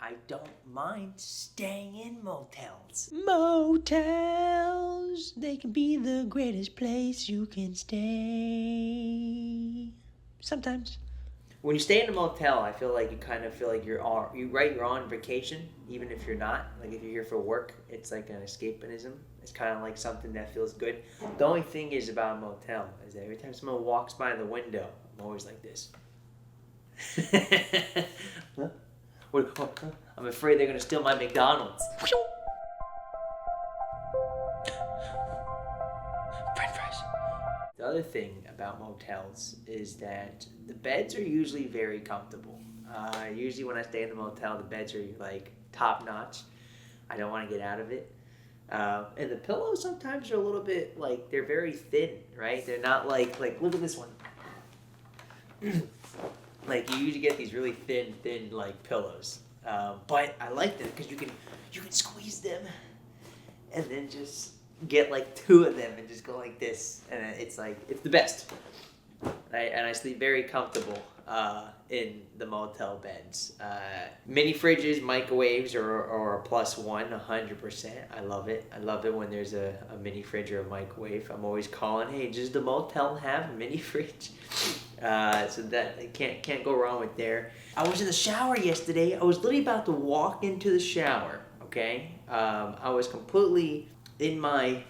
I don't mind staying in motels. Motels, they can be the greatest place you can stay. Sometimes. When you stay in a motel, I feel like you kind of feel like you're on vacation, even if you're not. Like if you're here for work, it's like an escapism. It's kind of like something that feels good. The only thing is about a motel is that every time someone walks by the window, I'm always like this. Huh? I'm afraid they're gonna steal my McDonald's. French fries. The other thing about motels is that the beds are usually very comfortable. Usually when I stay in the motel, the beds are like top notch. I don't want to get out of it. And the pillows sometimes are a little bit like, they're very thin, right? They're not like look at this one. Like you usually get these really thin like pillows. But I like them because you can squeeze them and then just get like two of them and just go like this, and it's the best. And I sleep very comfortable in the motel beds. Mini fridges, microwaves are a plus one, 100%. I love it. I love it when there's a mini fridge or a microwave. I'm always calling, hey, does the motel have a mini fridge? So that can't go wrong with there. I was in the shower yesterday. I was literally about to walk into the shower. Okay, I was completely in my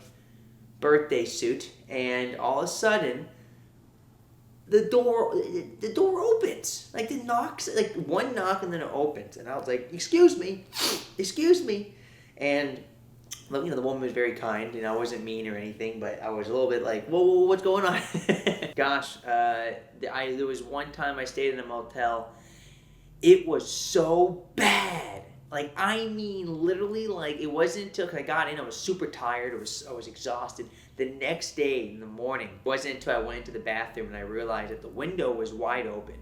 birthday suit, and all of a sudden, the door opens. Like it knocks, like one knock, and then it opens, and I was like, "Excuse me," and the woman was very kind, and I wasn't mean or anything, but I was a little bit like, "Whoa, what's going on?" Gosh, there was one time I stayed in a motel. It was so bad. Like, I mean, literally, like, it wasn't until I got in, I was super tired, I was exhausted. The next day in the morning, it wasn't until I went into the bathroom and I realized that the window was wide open.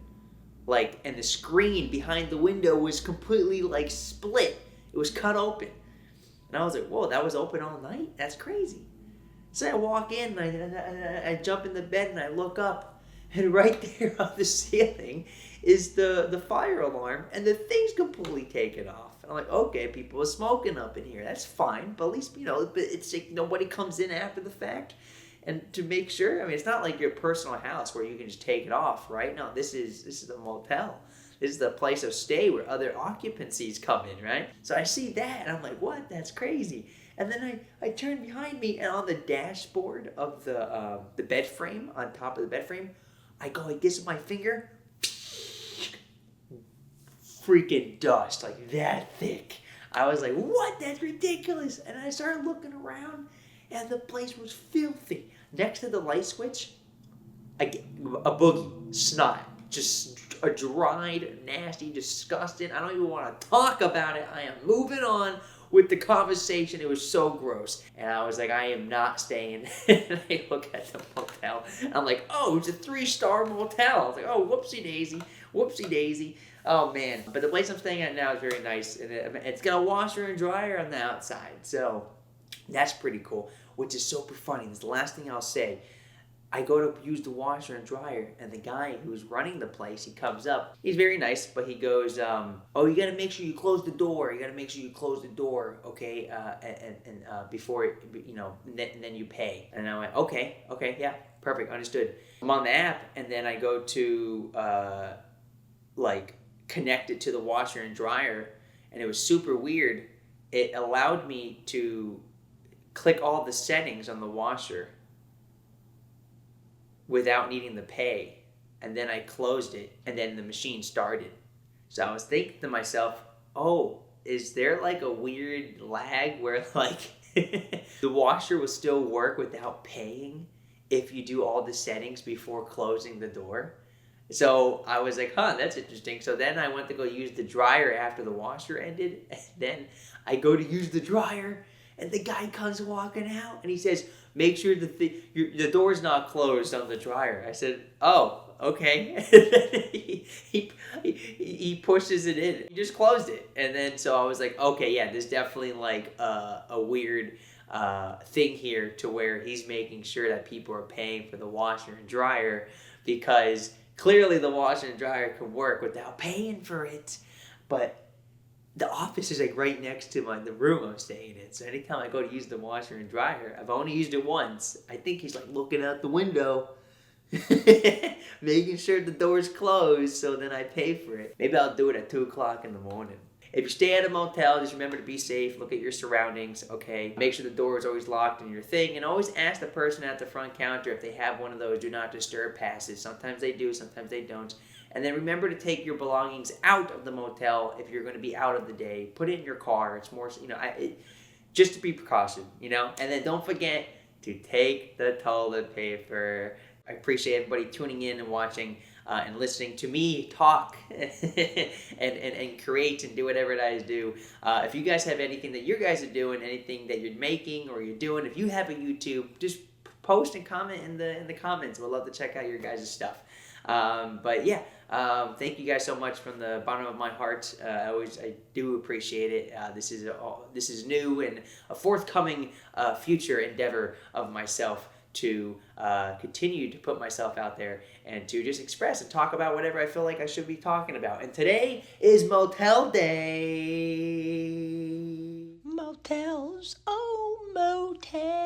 Like, and the screen behind the window was completely, like, split. It was cut open. And I was like, whoa, that was open all night? That's crazy. So I walk in, and I jump in the bed, and I look up, and right there on the ceiling is the fire alarm, and the thing's completely taken off. And I'm like, okay, people are smoking up in here. That's fine, but at least, it's like nobody comes in after the fact. And to make sure, I mean, it's not like your personal house where you can just take it off, right? No, this is a motel. This is the place of stay where other occupancies come in, right? So I see that, and I'm like, what? That's crazy. And then I turn behind me, and on the dashboard of the bed frame, on top of the bed frame, I go like this with my finger. Freaking dust, like that thick. I was like, what? That's ridiculous. And I started looking around, and the place was filthy. Next to the light switch, I get a boogie, snot, just a dried, nasty, disgusting. I don't even want to talk about it. I am moving on with the conversation. It was so gross. And I was like, I am not staying. And I look at the motel. And I'm like, oh, it's a 3-star motel. I was like, oh, whoopsie daisy. Oh, man. But the place I'm staying at now is very nice. And it's got a washer and dryer on the outside. So that's pretty cool, which is super funny. This is the last thing I'll say. I go to use the washer and dryer, and the guy who's running the place, he comes up. He's very nice, but he goes, oh, you got to make sure you close the door. Okay? And before, and then you pay. And I went, okay, yeah, perfect, understood. I'm on the app, and then I go to, connect it to the washer and dryer, and it was super weird. It allowed me to click all the settings on the washer without needing to pay. And then I closed it, and then the machine started. So I was thinking to myself, oh, is there like a weird lag where like the washer will still work without paying if you do all the settings before closing the door? So I was like, that's interesting. So then I went to go use the dryer after the washer ended, and then I go to use the dryer, and the guy comes walking out, and he says, make sure the door's not closed on the dryer. I said, oh, okay. he pushes it in. He just closed it. And then so I was like, okay, yeah, there's definitely like a weird thing here to where he's making sure that people are paying for the washer and dryer, because clearly the washer and dryer can work without paying for it. But the office is like right next to the room I'm staying in. So anytime I go to use the washer and dryer, I've only used it once. I think he's like looking out the window, making sure the door's closed. So then I pay for it. Maybe I'll do it at 2 o'clock in the morning. If you stay at a motel, just remember to be safe. Look at your surroundings, okay? Make sure the door is always locked in your thing, and always ask the person at the front counter if they have one of those do not disturb passes. Sometimes they do, sometimes they don't. And then remember to take your belongings out of the motel if you're going to be out of the day. Put it in your car. It's more, just to be precaution, And then don't forget to take the toilet paper. I appreciate everybody tuning in and watching and listening to me talk and create and do whatever it is I do. If you guys have anything that you guys are doing, anything that you're making or you're doing, if you have a YouTube, just post and comment in the comments. We'd love to check out your guys' stuff. Thank you guys so much from the bottom of my heart. I do appreciate it. This is new and a forthcoming future endeavor of myself to continue to put myself out there and to just express and talk about whatever I feel like I should be talking about. And today is Motel Day. Motels, oh, motels.